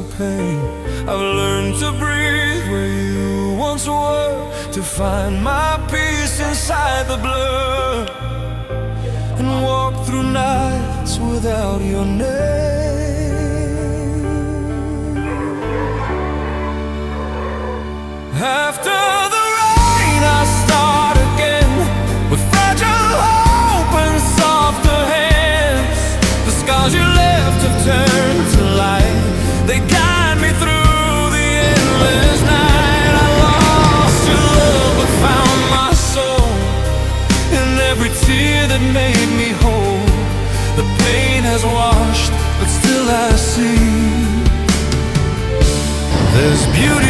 the pain. I've learned to breathe where you once were, to find my peace inside the blur, and walk through nights without your name. After the rain I start again, with fragile hope and softer hands. The scars you left have turned to light, they guide me through the endless night. I lost your love but found my soul in every tear that made me whole. The pain has washed, but still I see there's beauty